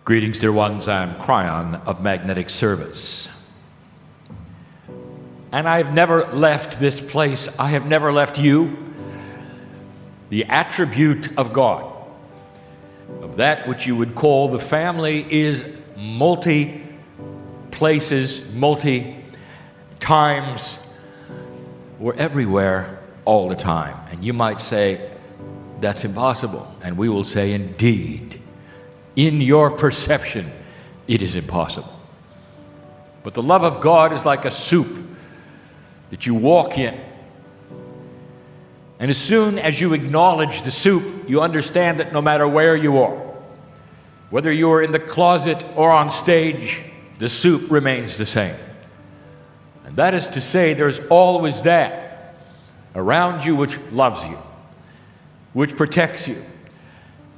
Greetings, dear ones. I'm Cryon of Magnetic Service. And I've never left this place. I have never left you. The attribute of God, of that which you would call the family, is multi-places, multi-times. We're everywhere all the time. And you might say, that's impossible. And we will say, indeed. In your perception, it is impossible. But the love of God is like a soup that you walk in. And as soon as you acknowledge the soup, you understand that no matter where you are, whether you are in the closet or on stage, the soup remains the same. And that is to say, there's always that around you which loves you, which protects you.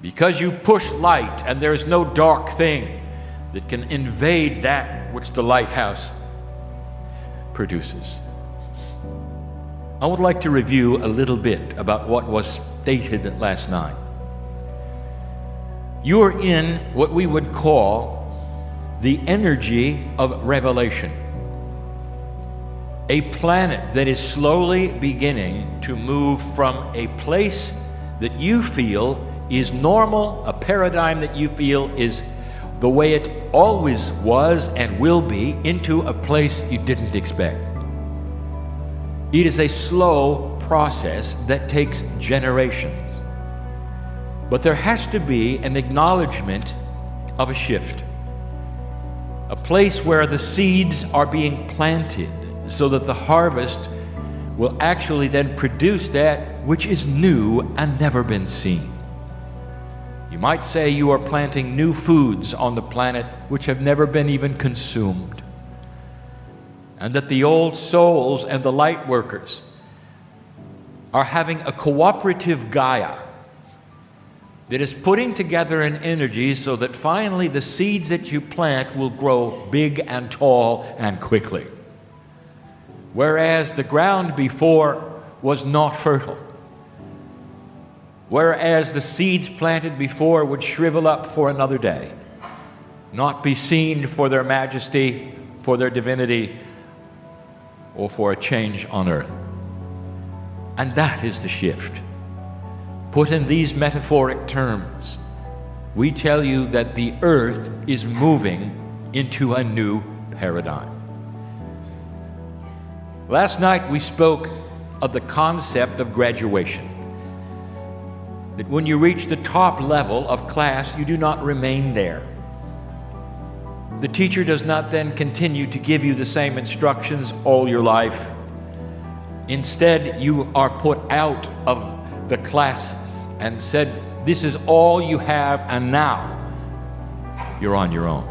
Because you push light, and there is no dark thing that can invade that which the lighthouse produces. I would like to review a little bit about what was stated last night. You are in what we would call the energy of revelation. A planet that is slowly beginning to move from a place that you feel is normal, a paradigm that you feel is the way it always was and will be, into a place you didn't expect. It is a slow process that takes generations. But there has to be an acknowledgement of a shift. A place where the seeds are being planted so that the harvest will actually then produce that which is new and never been seen. You might say you are planting new foods on the planet which have never been even consumed. And that the old souls and the light workers are having a cooperative Gaia that is putting together an energy so that finally the seeds that you plant will grow big and tall and quickly. Whereas the ground before was not fertile. Whereas the seeds planted before would shrivel up for another day, not be seen for their majesty, for their divinity, or for a change on earth. And that is the shift. Put in these metaphoric terms, we tell you that the earth is moving into a new paradigm. Last night we spoke of the concept of graduation. That when you reach the top level of class, you do not remain there. The teacher does not then continue to give you the same instructions all your life. Instead, you are put out of the classes and said, this is all you have, and now you're on your own.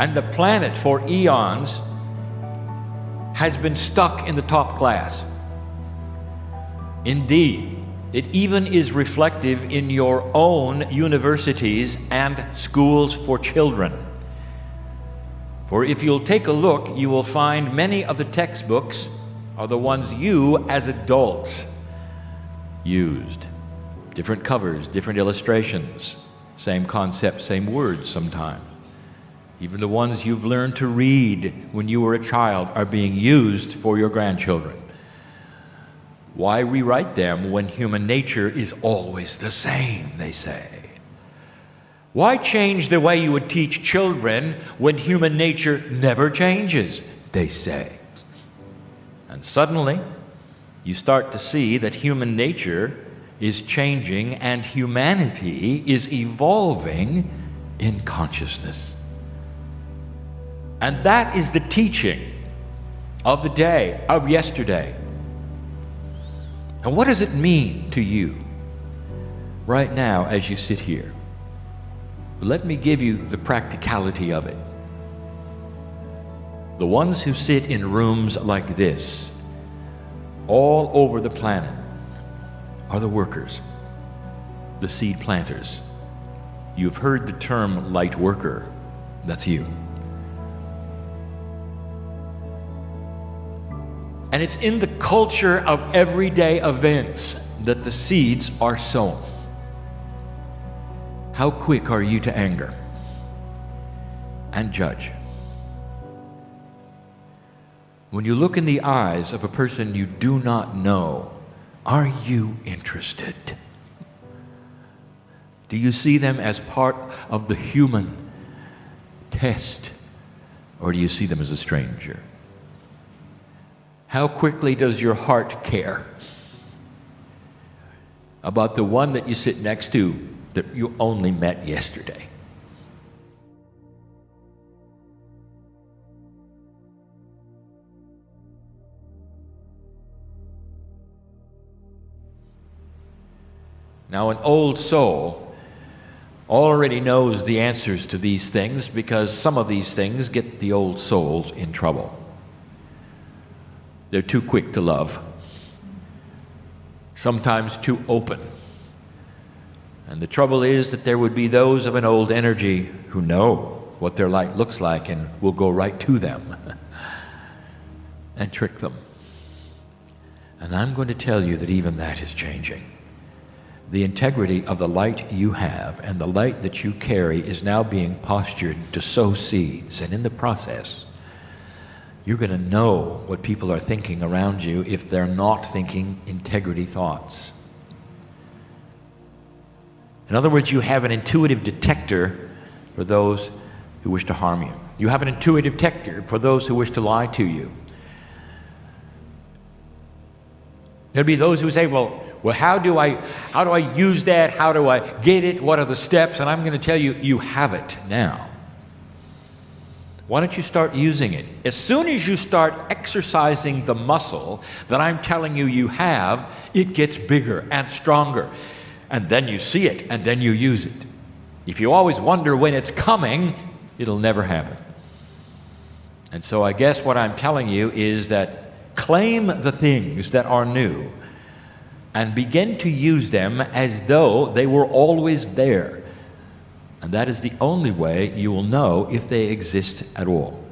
And the planet for eons has been stuck in the top class. Indeed, it even is reflective in your own universities and schools for children. For if you'll take a look, you will find many of the textbooks are the ones you as adults used. Different covers, different illustrations, same concept, same words sometimes. Even the ones you've learned to read when you were a child are being used for your grandchildren. Why rewrite them when human nature is always the same, they say? Why change the way you would teach children when human nature never changes, they say? And suddenly, you start to see that human nature is changing and humanity is evolving in consciousness. And that is the teaching of the day, of yesterday. And what does it mean to you right now as you sit here? Let me give you the practicality of it. The ones who sit in rooms like this, all over the planet, are the workers, the seed planters. You've heard the term light worker. That's you. And it's in the culture of everyday events that the seeds are sown. How quick are you to anger and judge? When you look in the eyes of a person you do not know, are you interested? Do you see them as part of the human test, or do you see them as a stranger? How quickly does your heart care about the one that you sit next to that you only met yesterday? Now, an old soul already knows the answers to these things because some of these things get the old souls in trouble. They're too quick to love, sometimes too open. And the trouble is that there would be those of an old energy who know what their light looks like and will go right to them and trick them. And I'm going to tell you that even that is changing. The integrity of the light you have and the light that you carry is now being postured to sow seeds. And in the process, you're going to know what people are thinking around you if they're not thinking integrity thoughts. In other words, you have an intuitive detector for those who wish to harm you. You have an intuitive detector for those who wish to lie to you. There'll be those who say, well, how do I use that? How do I get it? What are the steps? And I'm going to tell you, you have it now. Why don't you start using it? As soon as you start exercising the muscle that I'm telling you you have, it gets bigger and stronger. And then you see it, and then you use it. If you always wonder when it's coming, it'll never happen. And so I guess what I'm telling you is that claim the things that are new and begin to use them as though they were always there. And that is the only way you will know if they exist at all.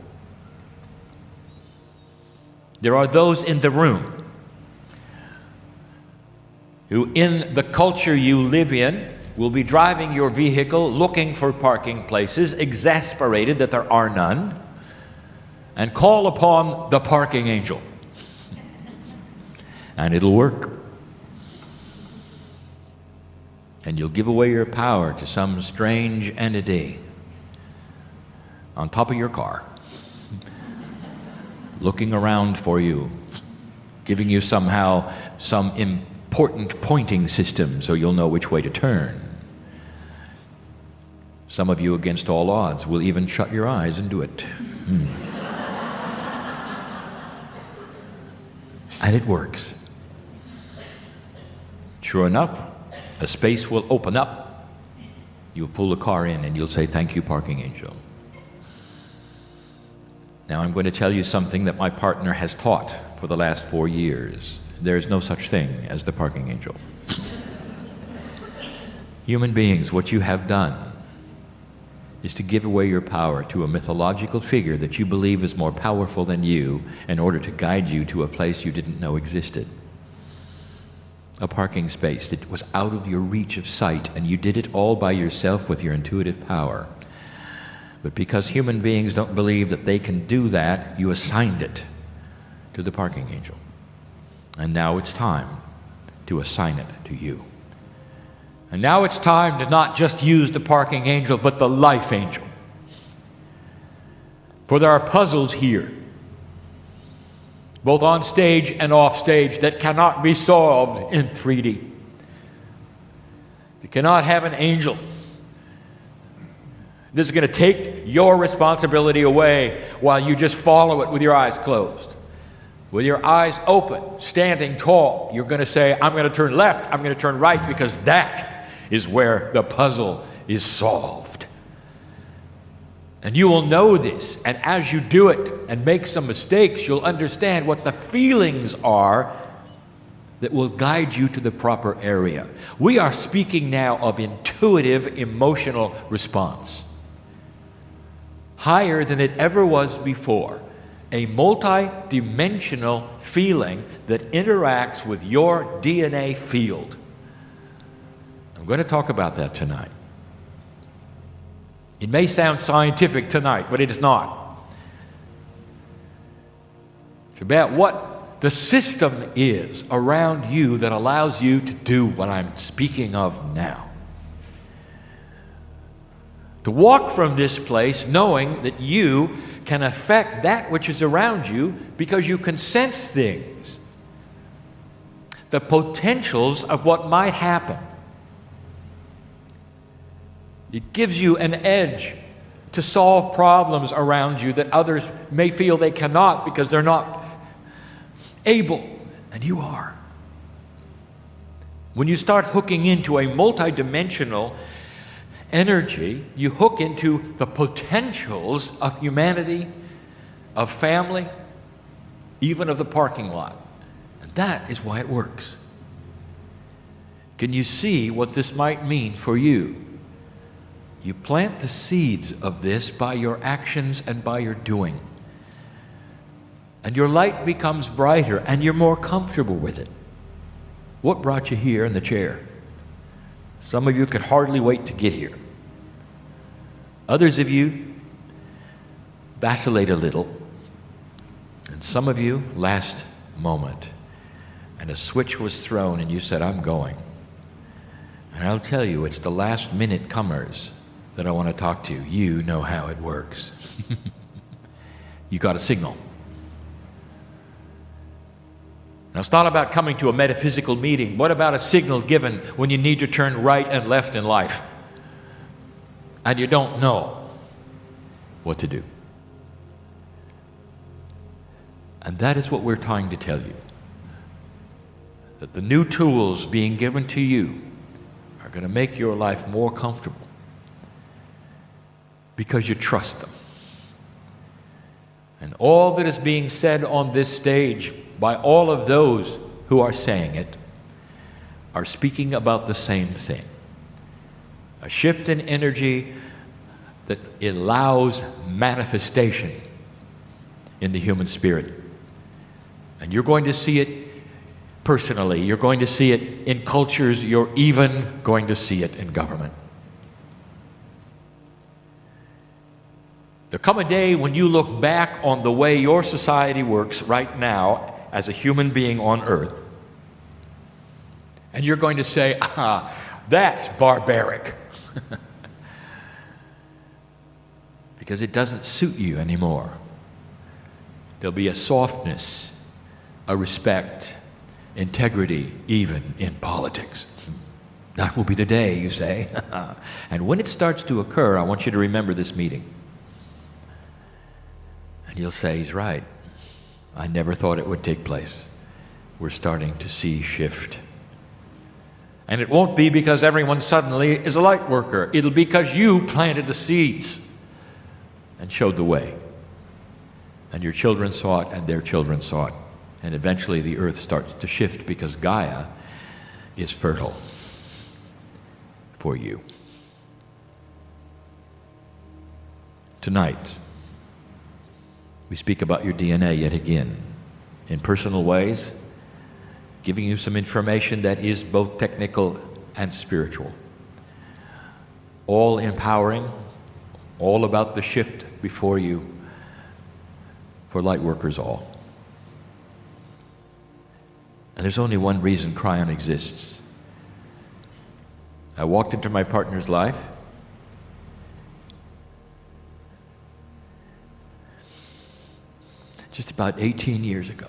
There are those in the room who, in the culture you live in, will be driving your vehicle looking for parking places, exasperated that there are none, and call upon the parking angel. And it'll work. And you'll give away your power to some strange entity on top of your car, looking around for you, giving you somehow some important pointing system so you'll know which way to turn. Some of you, against all odds, will even shut your eyes and do it. And it works. Sure enough, a space will open up. You'll pull the car in and you'll say, "Thank you, parking angel." Now I'm going to tell you something that my partner has taught for the last 4 years. There is no such thing as the parking angel. Human beings, what you have done is to give away your power to a mythological figure that you believe is more powerful than you in order to guide you to a place you didn't know existed. A parking space that was out of your reach of sight, and you did it all by yourself with your intuitive power. But because human beings don't believe that they can do that, you assigned it to the parking angel. And now it's time to assign it to you. And now it's time to not just use the parking angel, but the life angel. For there are puzzles here, both on stage and off stage, that cannot be solved in 3D. You cannot have an angel. This is going to take your responsibility away while you just follow it with your eyes closed. With your eyes open, standing tall, you're going to say, "I'm going to turn left, I'm going to turn right," because that is where the puzzle is solved. And you will know this, and as you do it and make some mistakes, you'll understand what the feelings are that will guide you to the proper area. We are speaking now of intuitive emotional response. Higher than it ever was before. A multi-dimensional feeling that interacts with your DNA field. I'm going to talk about that tonight. It may sound scientific tonight, but it is not. It's about what the system is around you that allows you to do what I'm speaking of now. To walk from this place knowing that you can affect that which is around you because you can sense things, the potentials of what might happen. It gives you an edge to solve problems around you that others may feel they cannot because they're not able, and you are. When you start hooking into a multidimensional energy, you hook into the potentials of humanity, of family, even of the parking lot. And that is why it works. Can you see what this might mean for you? You plant the seeds of this by your actions and by your doing. And your light becomes brighter and you're more comfortable with it. What brought you here in the chair? Some of you could hardly wait to get here. Others of you vacillate a little. And some of you, last moment. And a switch was thrown and you said, I'm going. And I'll tell you, it's the last minute comers that I want to talk to. You know how it works. You got a signal. Now, it's not about coming to a metaphysical meeting. What about a signal given when you need to turn right and left in life and you don't know what to do? And that is what we're trying to tell you. That the new tools being given to you are going to make your life more comfortable because you trust them. And all that is being said on this stage by all of those who are saying it are speaking about the same thing. A shift in energy that allows manifestation in the human spirit. And you're going to see it personally. You're going to see it in cultures. You're even going to see it in government. There'll come a day when you look back on the way your society works right now as a human being on earth, and you're going to say, that's barbaric. Because it doesn't suit you anymore. There'll be a softness, a respect, integrity, even in politics. That will be the day, you say. And when it starts to occur, I want you to remember this meeting. And you'll say, he's right. I never thought it would take place. We're starting to see shift. And it won't be because everyone suddenly is a light worker. It'll be because you planted the seeds and showed the way. And your children saw it, and their children saw it. And eventually the earth starts to shift because Gaia is fertile for you. Tonight, we speak about your DNA yet again in personal ways, giving you some information that is both technical and spiritual. All empowering, all about the shift before you for light workers all. And there's only one reason Cryon exists. I walked into my partner's life just about 18 years ago.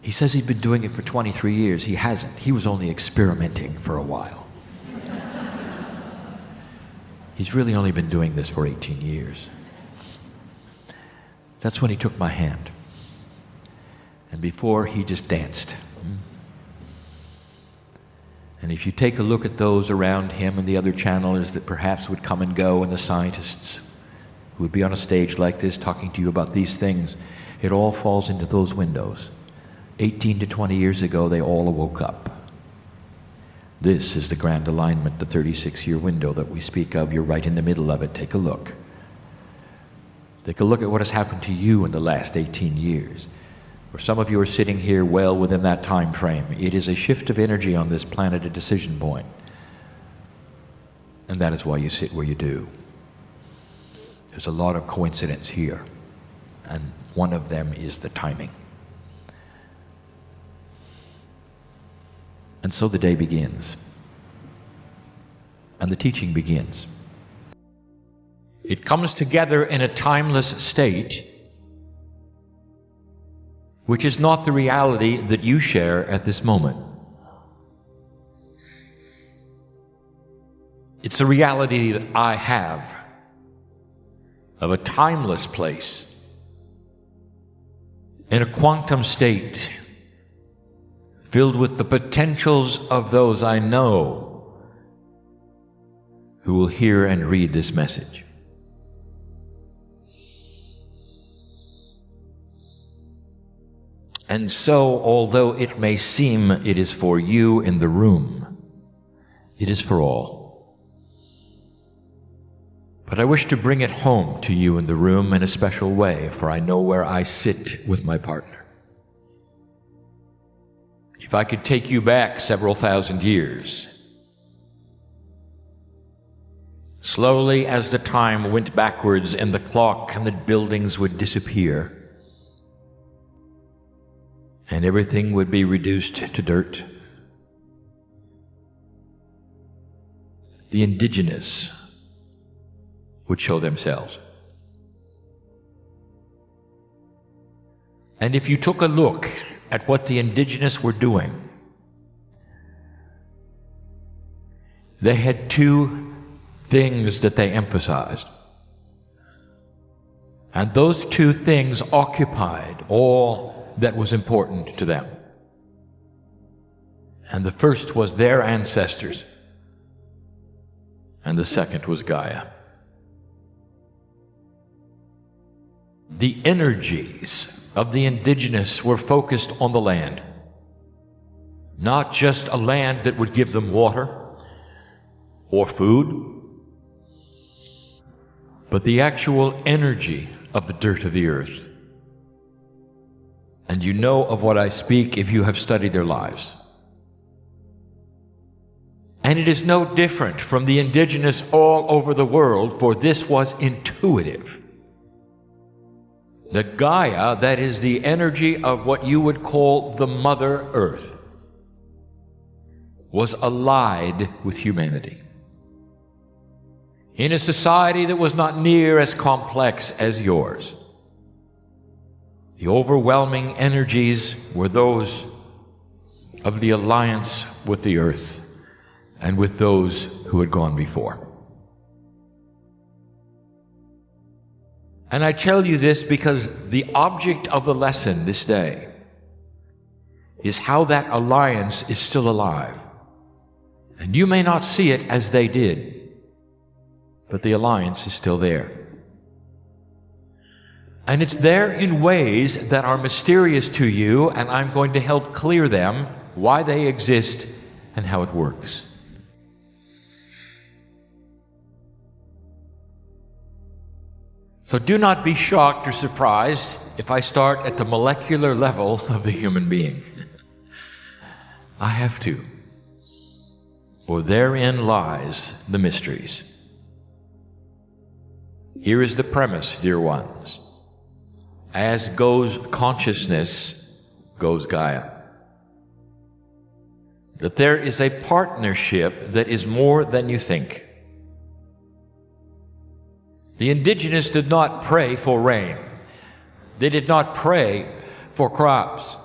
He says he'd been doing it for 23 years. He hasn't. He was only experimenting for a while. He's really only been doing this for 18 years. That's when he took my hand. And before, he just danced. And if you take a look at those around him and the other channelers that perhaps would come and go, and the scientists who would be on a stage like this talking to you about these things, it all falls into those windows. 18 to 20 years ago, they all woke up. This is the grand alignment, the 36-year window that we speak of. You're right in the middle of it. Take a look. Take a look at what has happened to you in the last 18 years. For some of you are sitting here well within that time frame. It is a shift of energy on this planet, a decision point. And that is why you sit where you do. There's a lot of coincidence here, and one of them is the timing. And so the day begins, and the teaching begins. It comes together in a timeless state, which is not the reality that you share at this moment. It's a reality that I have of a timeless place in a quantum state filled with the potentials of those I know who will hear and read this message. And so, although it may seem it is for you in the room, it is for all. But I wish to bring it home to you in the room in a special way, for I know where I sit with my partner. If I could take you back several thousand years, slowly as the time went backwards and the clock and the buildings would disappear, and everything would be reduced to dirt, the indigenous would show themselves. And if you took a look at what the indigenous were doing, they had two things that they emphasized. And those two things occupied all that was important to them. And the first was their ancestors, and the second was Gaia. The energies of the indigenous were focused on the land. Not just a land that would give them water or food, but the actual energy of the dirt of the earth. And you know of what I speak if you have studied their lives. And it is no different from the indigenous all over the world, for this was intuitive. That Gaia, that is the energy of what you would call the Mother Earth, was allied with humanity. In a society that was not near as complex as yours, the overwhelming energies were those of the alliance with the earth and with those who had gone before. And I tell you this because the object of the lesson this day is how that alliance is still alive. And you may not see it as they did, but the alliance is still there. And it's there in ways that are mysterious to you, and I'm going to help clear them, why they exist, and how it works. So do not be shocked or surprised if I start at the molecular level of the human being. I have to, for therein lies the mysteries. Here is the premise, dear ones. As goes consciousness, goes Gaia. That there is a partnership that is more than you think. The indigenous did not pray for rain. They did not pray for crops.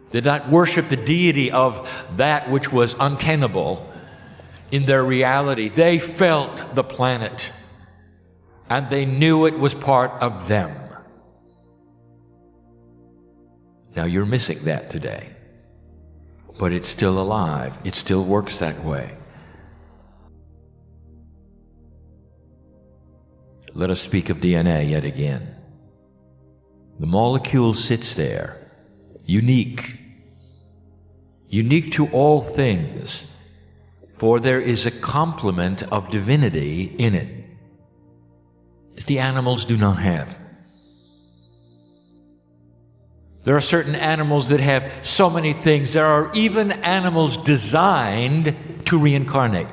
They did not worship the deity of that which was untenable in their reality. They felt the planet, and they knew it was part of them. Now you're missing that today, but it's still alive. It still works that way. Let us speak of DNA yet again. The molecule sits there, unique to all things, for there is a complement of divinity in it that the animals do not have. There are certain animals that have so many things. There are even animals designed to reincarnate.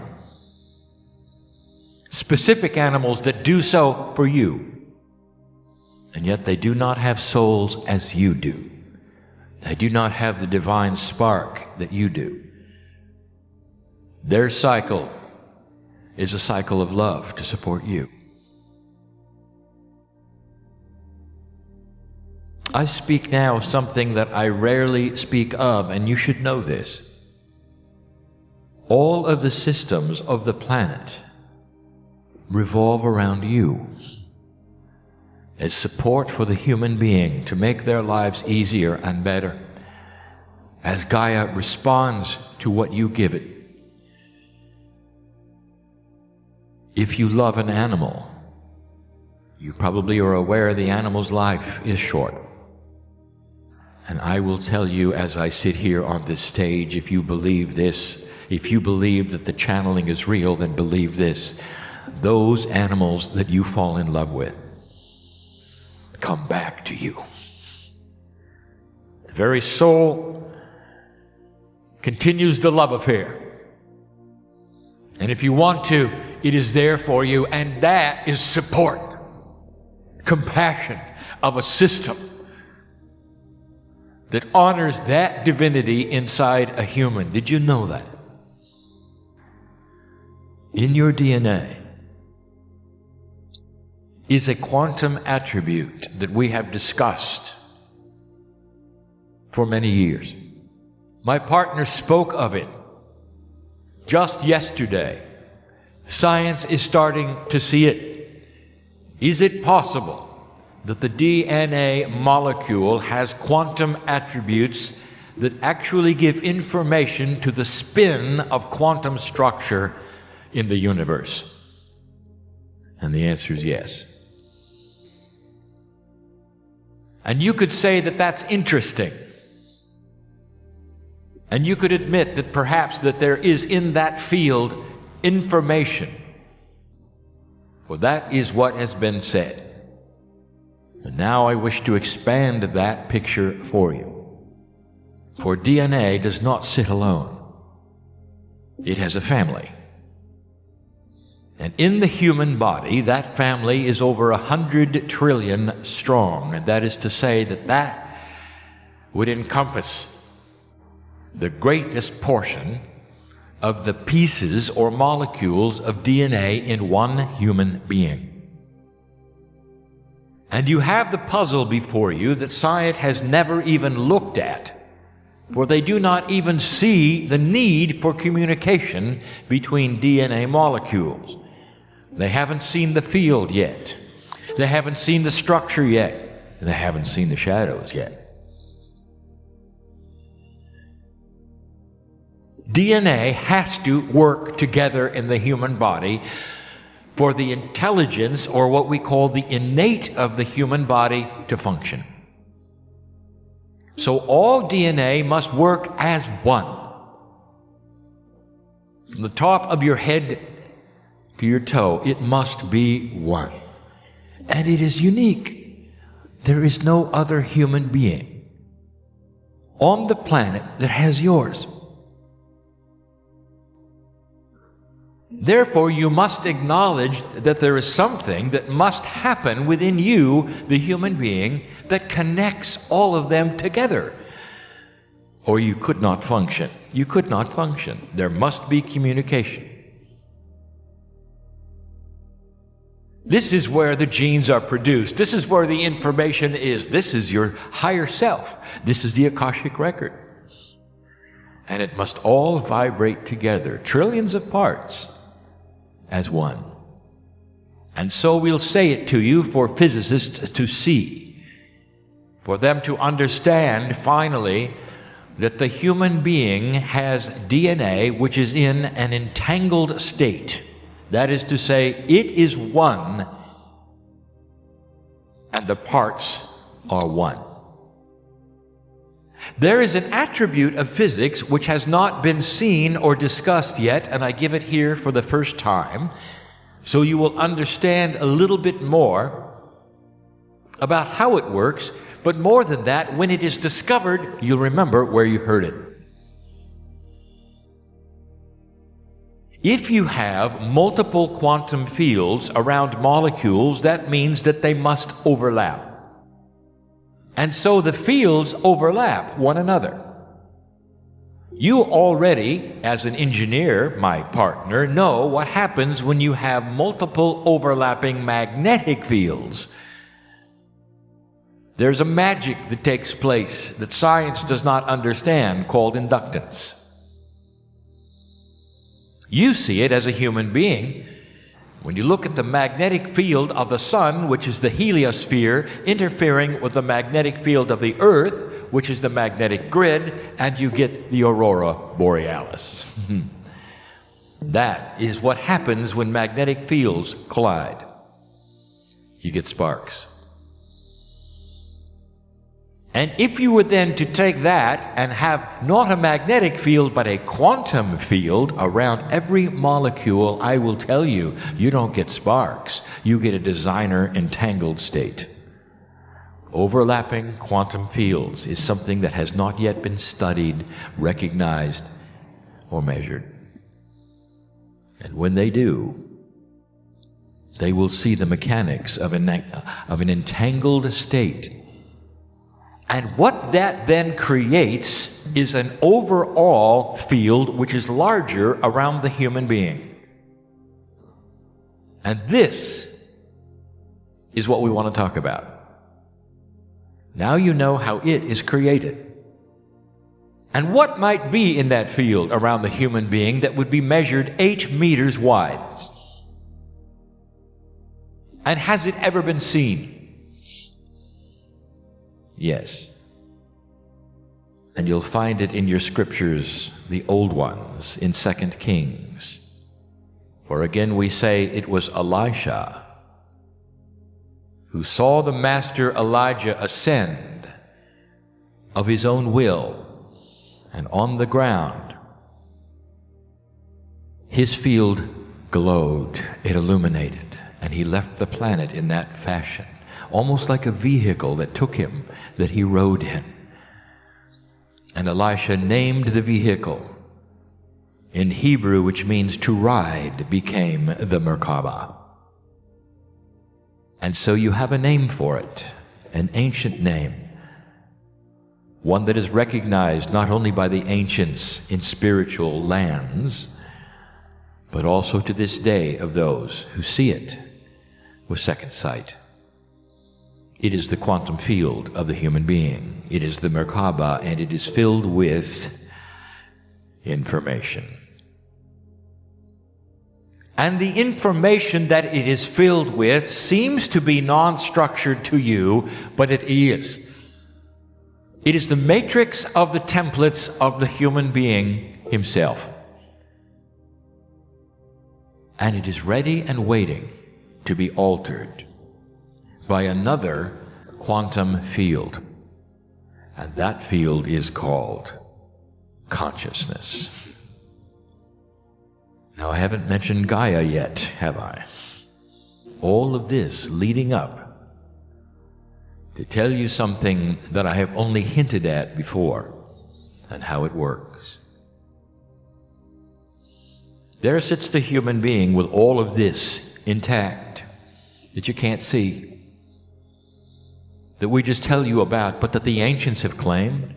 specific animals that do so for you. And yet they do not have souls as you do. They do not have the divine spark that you do. Their cycle is a cycle of love to support you. I speak now of something that I rarely speak of, and you should know this. All of the systems of the planet revolve around you as support for the human being to make their lives easier and better, as Gaia responds to what you give it. If you love an animal, you probably are aware the animal's life is short. And I will tell you as I sit here on this stage, if you believe this, if you believe that the channeling is real, then believe this. Those animals that you fall in love with come back to you. The very soul continues the love affair. And if you want to, it is there for you, and that is support, compassion of a system that honors that divinity inside a human. Did you know that? In your DNA is a quantum attribute that we have discussed for many years. My partner spoke of it just yesterday. Science is starting to see it. Is it possible that the DNA molecule has quantum attributes that actually give information to the spin of quantum structure in the universe? And the answer is yes. And you could say that that's interesting. And you could admit that perhaps that there is in that field information. For that is what has been said. And now I wish to expand that picture for you. For DNA does not sit alone. It has a family. And in the human body, that family is over 100 trillion strong. And that is to say that that would encompass the greatest portion of the pieces or molecules of DNA in one human being. And you have the puzzle before you that science has never even looked at, for they do not even see the need for communication between DNA molecules. They haven't seen the field yet. They haven't seen the structure yet. They haven't seen the shadows yet. DNA has to work together in the human body for the intelligence, or what we call the innate of the human body, to function. So all DNA must work as one. From the top of your head to your toe, it must be one. And it is unique. There is no other human being on the planet that has yours. Therefore, you must acknowledge that there is something that must happen within you, the human being, that connects all of them together. Or you could not function. You could not function. There must be communication. This is where the genes are produced. This is where the information is. This is your higher self. This is the Akashic record. And it must all vibrate together, trillions of parts, as one. And so we'll say it to you for physicists to see, for them to understand finally that the human being has DNA which is in an entangled state. That is to say, it is one and the parts are one. There is an attribute of physics which has not been seen or discussed yet, and I give it here for the first time, so you will understand a little bit more about how it works, but more than that, when it is discovered, you'll remember where you heard it. If you have multiple quantum fields around molecules, that means that they must overlap. And so the fields overlap one another. You already, as an engineer, my partner, know what happens when you have multiple overlapping magnetic fields. There's a magic that takes place that science does not understand called inductance. You see it as a human being when you look at the magnetic field of the sun, which is the heliosphere, interfering with the magnetic field of the earth, which is the magnetic grid, and you get the aurora borealis. That is what happens when magnetic fields collide. You get sparks. And if you were then to take that and have not a magnetic field but a quantum field around every molecule, I will tell you, you don't get sparks. You get a designer entangled state. Overlapping quantum fields is something that has not yet been studied, recognized, or measured. And when they do, they will see the mechanics of an entangled state. And what that then creates is an overall field which is larger around the human being. And this is what we want to talk about. Now you know how it is created. And what might be in that field around the human being that would be measured 8 meters wide? And has it ever been seen? Yes. And you'll find it in your scriptures, the old ones, in 2 Kings. For again we say it was Elisha who saw the master Elijah ascend of his own will, and on the ground his field glowed, it illuminated, and he left the planet in that fashion. Almost like a vehicle that took him, that he rode in. And Elisha named the vehicle. In Hebrew, which means to ride, became the Merkabah. And so you have a name for it, an ancient name. One that is recognized not only by the ancients in spiritual lands, but also to this day of those who see it with second sight. It is the quantum field of the human being. It is the Merkabah, and it is filled with information. And the information that it is filled with seems to be non-structured to you, but it is. It is the matrix of the templates of the human being himself. And it is ready and waiting to be altered by another quantum field. And that field is called consciousness. Now, I haven't mentioned Gaia yet, have I? All of this leading up to tell you something that I have only hinted at before, and how it works. There sits the human being with all of this intact that you can't see, that we just tell you about, but that the ancients have claimed,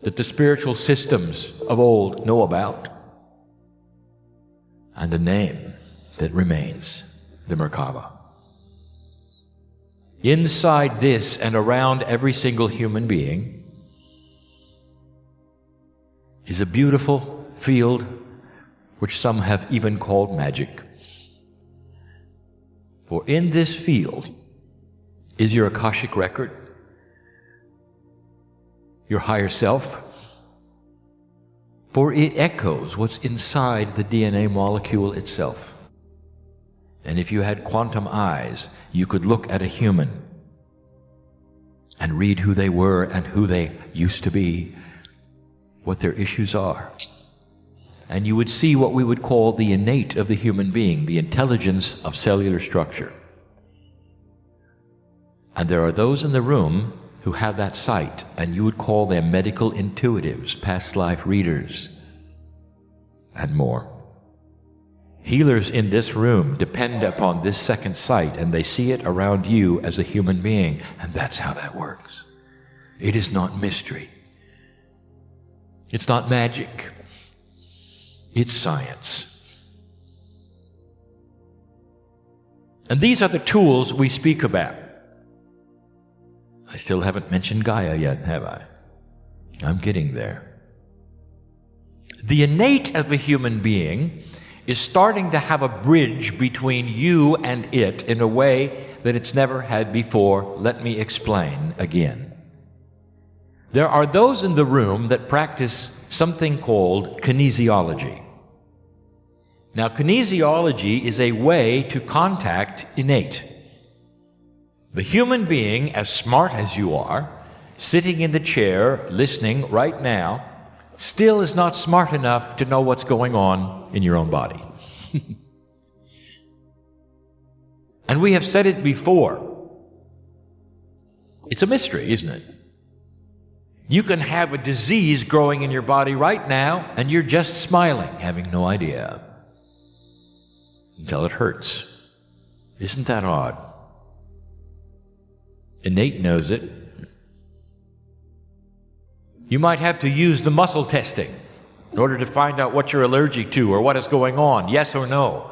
that the spiritual systems of old know about, and the name that remains, the Merkabah. Inside this and around every single human being is a beautiful field which some have even called magic. For in this field is your Akashic record, your higher self, for it echoes what's inside the DNA molecule itself. And if you had quantum eyes, you could look at a human and read who they were and who they used to be, what their issues are. And you would see what we would call the innate of the human being, the intelligence of cellular structure. And there are those in the room who have that sight, and you would call them medical intuitives, past life readers. and more. Healers in this room depend upon this second sight, and they see it around you as a human being, and that's how that works. It is not mystery. It's not magic. It's science. And these are the tools we speak about. I still haven't mentioned Gaia yet, have I? I'm getting there. The innate of a human being is starting to have a bridge between you and it in a way that it's never had before. Let me explain again. There are those in the room that practice something called kinesiology. Now, kinesiology is a way to contact innate. The human being, as smart as you are, sitting in the chair, listening right now, still is not smart enough to know what's going on in your own body. And we have said it before. It's a mystery, isn't it? You can have a disease growing in your body right now, and you're just smiling, having no idea, until it hurts. Isn't that odd? Innate knows it. You might have to use the muscle testing in order to find out what you're allergic to or what is going on, yes or no.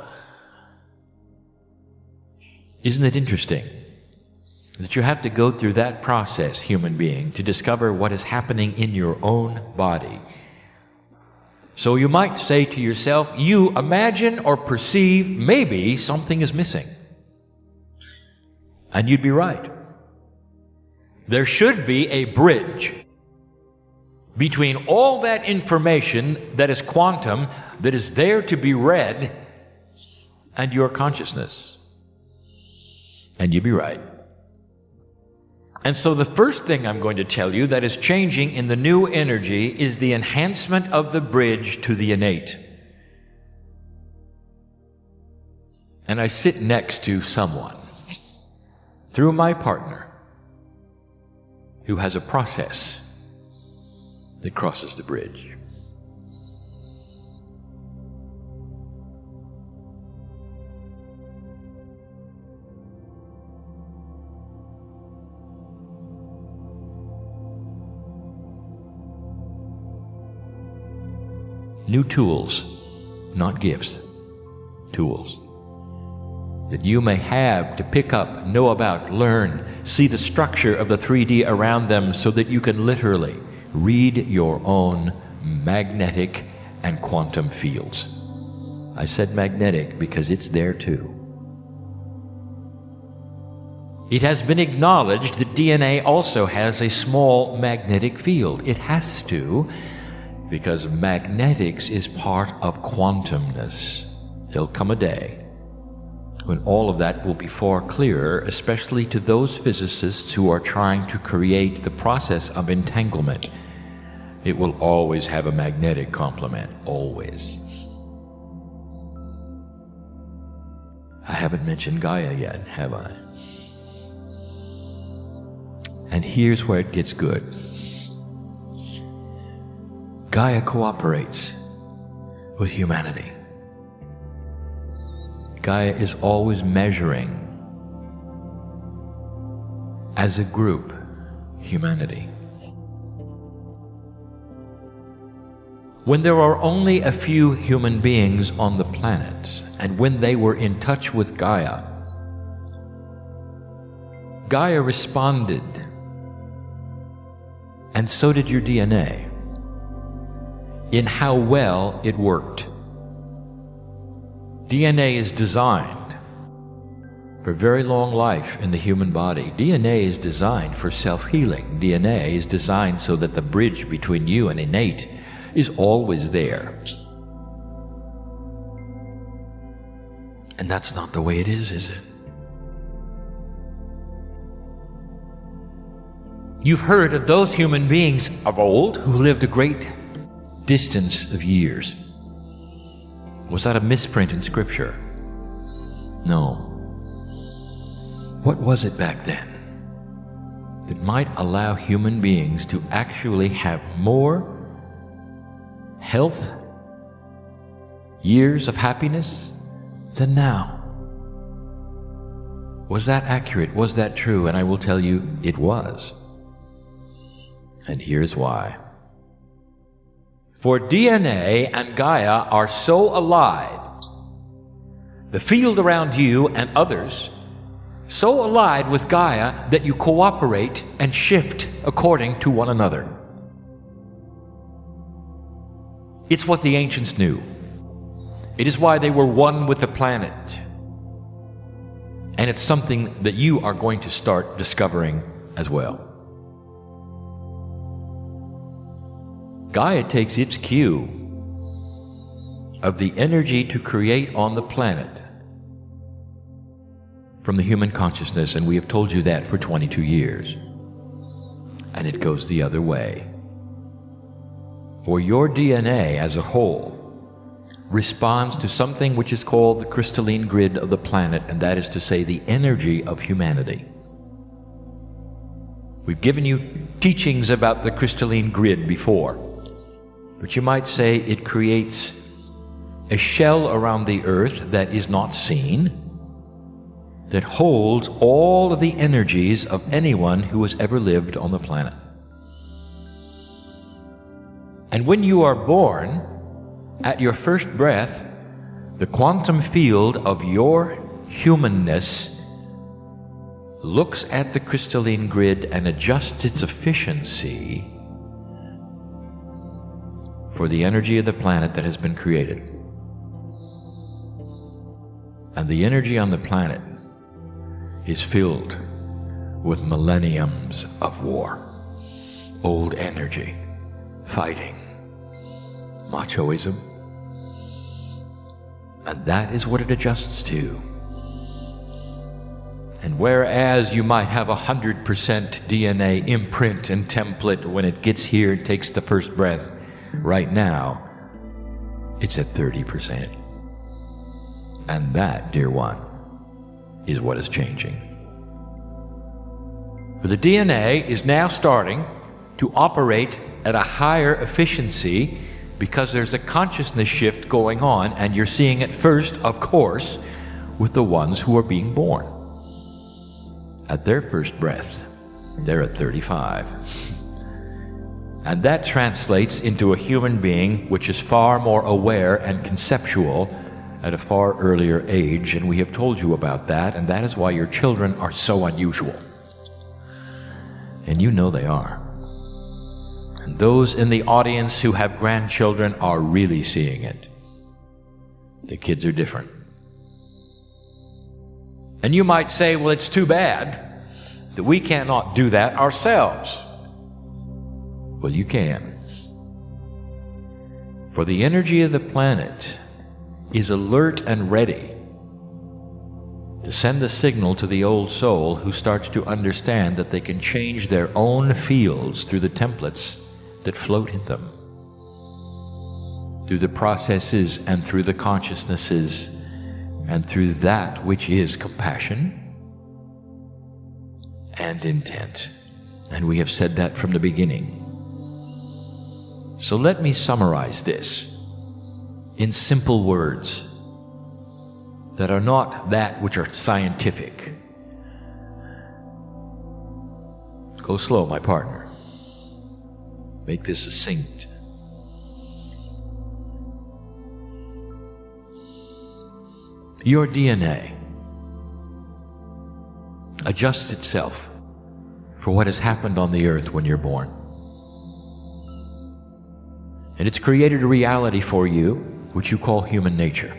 Isn't it interesting that you have to go through that process, human being, to discover what is happening in your own body? So you might say to yourself, you imagine or perceive maybe something is missing. And you'd be right. There should be a bridge between all that information that is quantum, that is there to be read, and your consciousness. And you'd be right. And so the first thing I'm going to tell you that is changing in the new energy is the enhancement of the bridge to the innate. And I sit next to someone, through my partner, who has a process that crosses the bridge. New tools, not gifts, tools that you may have to pick up, know about, learn, see the structure of the 3D around them so that you can literally read your own magnetic and quantum fields. I said magnetic because it's there too. It has been acknowledged that DNA also has a small magnetic field. It has to, because magnetics is part of quantumness. There'll come a day when all of that will be far clearer, especially to those physicists who are trying to create the process of entanglement. It will always have a magnetic complement, always. I haven't mentioned Gaia yet, have I? And here's where it gets good. Gaia cooperates with humanity. Gaia is always measuring, as a group, humanity. When there are only a few human beings on the planet, and when they were in touch with Gaia, Gaia responded, and so did your DNA, in how well it worked. DNA is designed for very long life in the human body. DNA is designed for self-healing. DNA is designed so that the bridge between you and innate is always there. And that's not the way it is it? You've heard of those human beings of old who lived a great distance of years. Was that a misprint in Scripture? No. What was it back then that might allow human beings to actually have more health years of happiness than now. Was that accurate? Was that true? And I will tell you, it was. And here's why. For DNA and Gaia are so allied, the field around you and others, so allied with Gaia that you cooperate and shift according to one another. It's what the ancients knew. It is why they were one with the planet. And it's something that you are going to start discovering as well. Gaia takes its cue of the energy to create on the planet from the human consciousness, and we have told you that for 22 years. And it goes the other way. For your DNA as a whole responds to something which is called the crystalline grid of the planet, and that is to say, the energy of humanity. We've given you teachings about the crystalline grid before, but you might say it creates a shell around the earth that is not seen, that holds all of the energies of anyone who has ever lived on the planet. And when you are born, at your first breath, the quantum field of your humanness looks at the crystalline grid and adjusts its efficiency for the energy of the planet that has been created. And the energy on the planet is filled with millenniums of war, old energy, fighting, machoism, and that is what it adjusts to. And whereas you might have 100% DNA imprint and template when it gets here and takes the first breath, right now it's at 30%. And that, dear one, is what is changing. For the DNA is now starting to operate at a higher efficiency because there's a consciousness shift going on, and you're seeing it first, of course, with the ones who are being born. At their first breath, they're at 35. And that translates into a human being which is far more aware and conceptual at a far earlier age, and we have told you about that, and that is why your children are so unusual. And you know they are. And those in the audience who have grandchildren are really seeing it. The kids are different. And you might say, well, it's too bad that we cannot do that ourselves. Well, you can. For the energy of the planet is alert and ready to send a signal to the old soul who starts to understand that they can change their own fields through the templates that float in them, through the processes and through the consciousnesses and through that which is compassion and intent. And we have said that from the beginning. So let me summarize this in simple words that are not that which are scientific. Go slow, my partner. Make this succinct. Your DNA adjusts itself for what has happened on the earth when you're born. And it's created a reality for you, which you call human nature.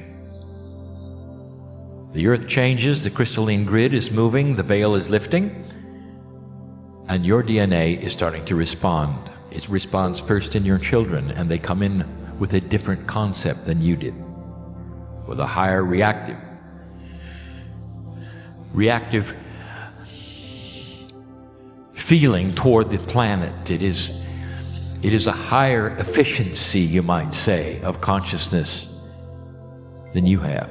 The earth changes, the crystalline grid is moving, the veil is lifting, and your DNA is starting to respond. It responds first in your children, and they come in with a different concept than you did, with a higher reactive feeling toward the planet. It is a higher efficiency, you might say, of consciousness than you have.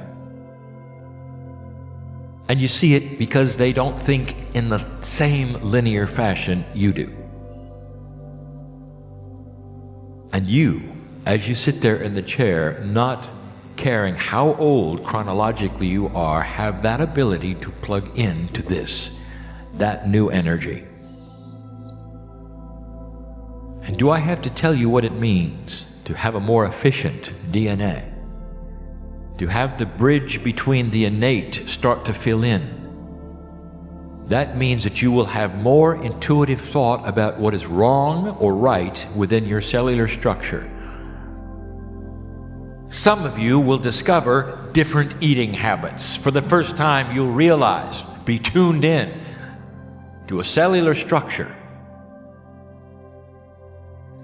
And you see it because they don't think in the same linear fashion you do. And you, as you sit there in the chair, not caring how old chronologically you are, have that ability to plug into this, that new energy. And do I have to tell you what it means to have a more efficient DNA? To have the bridge between the innate start to fill in. That means that you will have more intuitive thought about what is wrong or right within your cellular structure. Some of you will discover different eating habits. For the first time, you'll realize, be tuned in to a cellular structure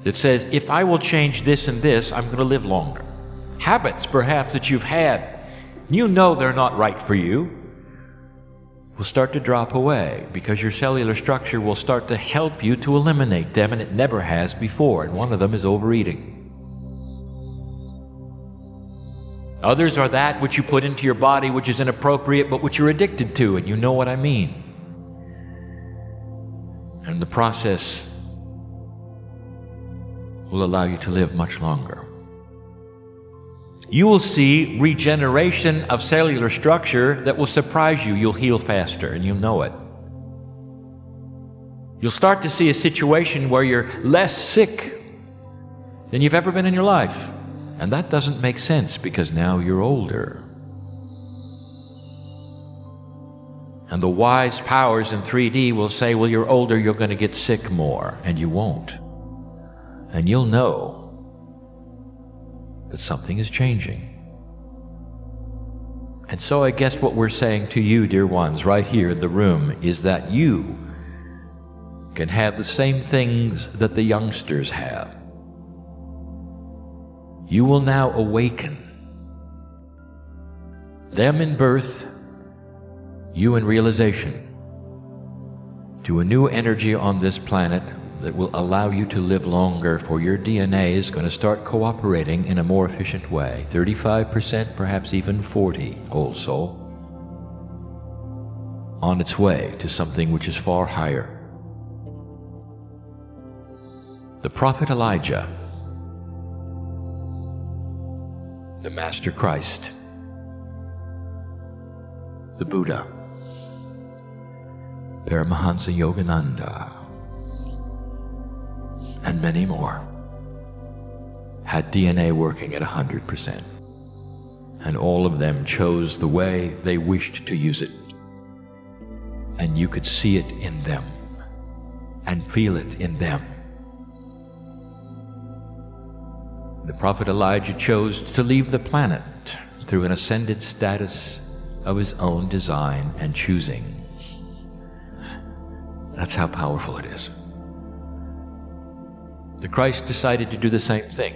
that says, if I will change this and this, I'm going to live longer. Habits, perhaps, that you've had, you know they're not right for you, will start to drop away because your cellular structure will start to help you to eliminate them, and it never has before. And one of them is overeating. Others are that which you put into your body which is inappropriate but which you're addicted to, and you know what I mean. And the process will allow you to live much longer. You will see regeneration of cellular structure that will surprise you. You'll heal faster, and you'll know it. You'll start to see a situation where you're less sick than you've ever been in your life. And that doesn't make sense because now you're older. And the wise powers in 3D will say, well, you're older, you're going to get sick more. And you won't. And you'll know that something is changing. And so I guess what we're saying to you, dear ones, right here in the room, is that you can have the same things that the youngsters have. You will now awaken. Them in birth, you in realization, to a new energy on this planet that will allow you to live longer, for your DNA is going to start cooperating in a more efficient way. 35%, perhaps even 40%, old soul, on its way to something which is far higher. The prophet Elijah, the Master Christ, the Buddha, Paramahansa Yogananda, and many more, had DNA working at 100%. And all of them chose the way they wished to use it. And you could see it in them and feel it in them. The prophet Elijah chose to leave the planet through an ascended status of his own design and choosing. That's how powerful it is. The Christ decided to do the same thing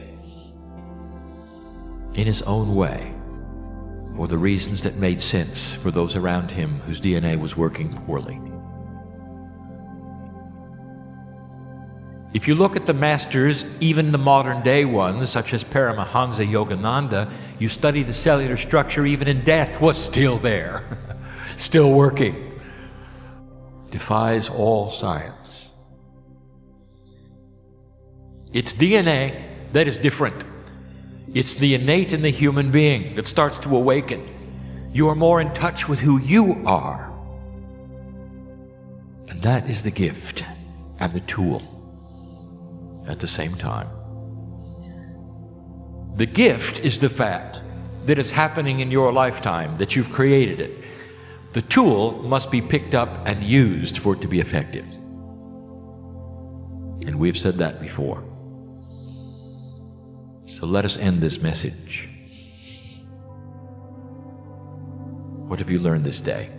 in his own way, for the reasons that made sense for those around him whose DNA was working poorly. If you look at the masters, even the modern day ones, such as Paramahansa Yogananda, you study the cellular structure even in death was still there, still working. Defies all science. It's DNA that is different. It's the innate in the human being that starts to awaken. You are more in touch with who you are. And that is the gift and the tool at the same time. The gift is the fact that it's happening in your lifetime, that you've created it. The tool must be picked up and used for it to be effective. And we've said that before. So let us end this message. What have you learned this day?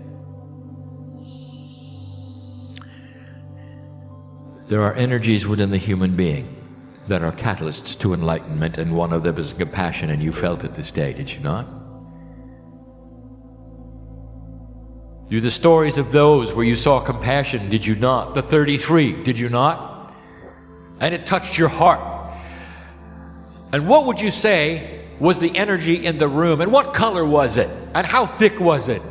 There are energies within the human being that are catalysts to enlightenment, and one of them is compassion, and you felt it this day, did you not? Through the stories of those where you saw compassion, did you not? The 33, did you not? And it touched your heart. And what would you say was the energy in the room? And what color was it? And how thick was it?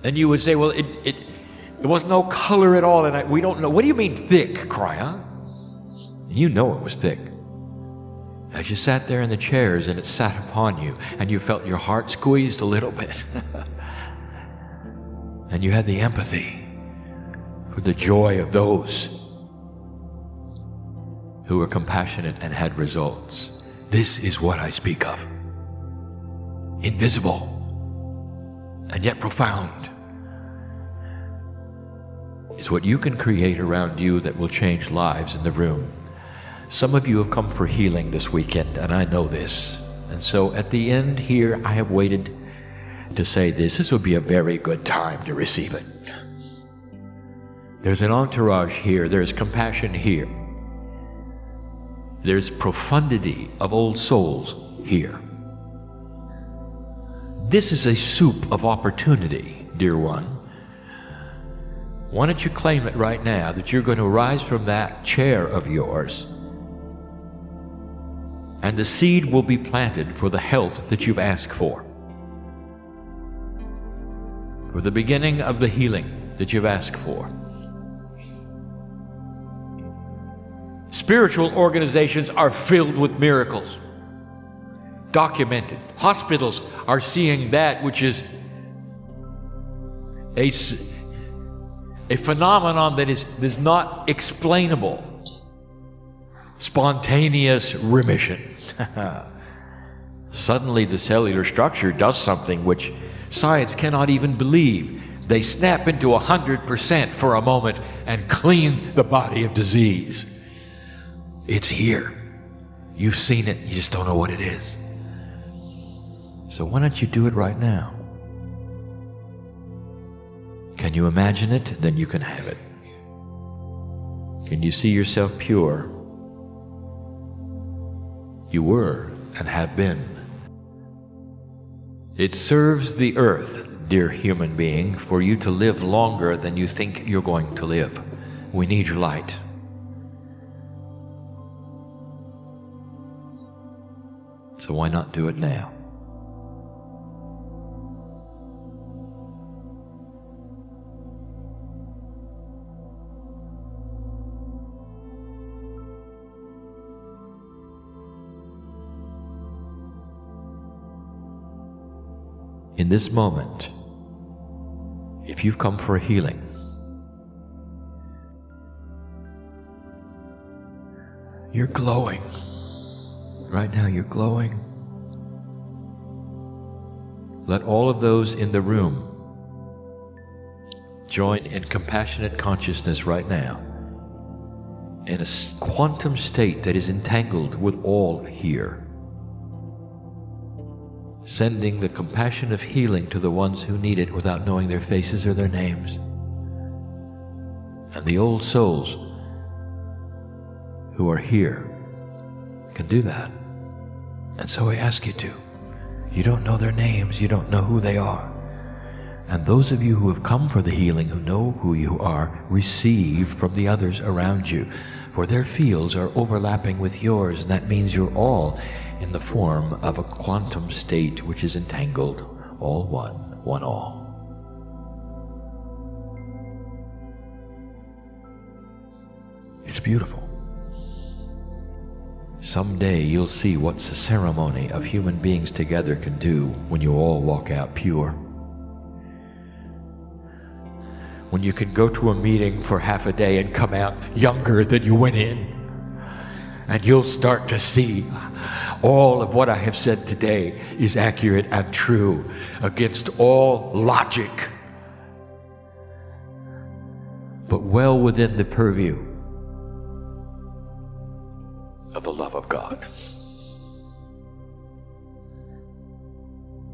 And you would say, well, it was no color at all, and we don't know. What do you mean thick, Cryon? You know it was thick. As you sat there in the chairs and it sat upon you and you felt your heart squeezed a little bit and you had the empathy for the joy of those who were compassionate and had results. This is what I speak of. Invisible and yet profound is what you can create around you that will change lives in the room. Some of you have come for healing this weekend, and I know this. And so at the end here, I have waited to say this. This would be a very good time to receive it. There's an entourage here. There's compassion here. There's profundity of old souls here. This is a soup of opportunity, dear one. Why don't you claim it right now that you're going to rise from that chair of yours and the seed will be planted for the health that you've asked for the beginning of the healing that you've asked for. Spiritual organizations are filled with miracles, documented. Hospitals are seeing that which is a phenomenon that is not explainable. Spontaneous remission. Suddenly the cellular structure does something which science cannot even believe. They snap into 100% for a moment and clean the body of disease. It's here. You've seen it, you just don't know what it is. So why don't you do it right now? Can you imagine it? Then you can have it. Can you see yourself pure? You were and have been. It serves the earth, dear human being, for you to live longer than you think you're going to live. We need your light. So why not do it now? In this moment, if you've come for healing, you're glowing. Right now you're glowing. Let all of those in the room join in compassionate consciousness right now in a quantum state that is entangled with all here, sending the compassion of healing to the ones who need it without knowing their faces or their names. And the old souls who are here can do that. And so I ask you to. You don't know their names, you don't know who they are. And those of you who have come for the healing, who know who you are, receive from the others around you. For their fields are overlapping with yours, and that means you're all in the form of a quantum state which is entangled, all one, one all. It's beautiful. Someday you'll see what the ceremony of human beings together can do when you all walk out pure. When you can go to a meeting for half a day and come out younger than you went in. And you'll start to see all of what I have said today is accurate and true against all logic, but well within the purview of the love of God.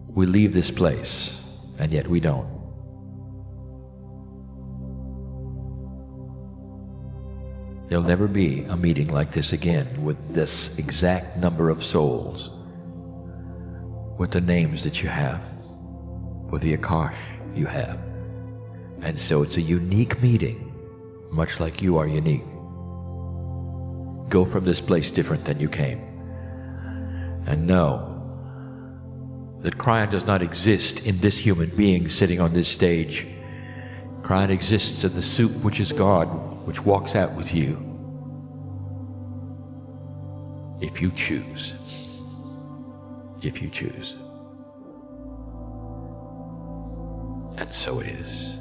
We leave this place, and yet we don't. There'll never be a meeting like this again with this exact number of souls, with the names that you have, with the Akash you have. And so it's a unique meeting, much like you are unique. Go from this place different than you came. And know that Kryon does not exist in this human being sitting on this stage. Kryon exists in the soup which is God, which walks out with you. if you choose. If you choose. And so it is.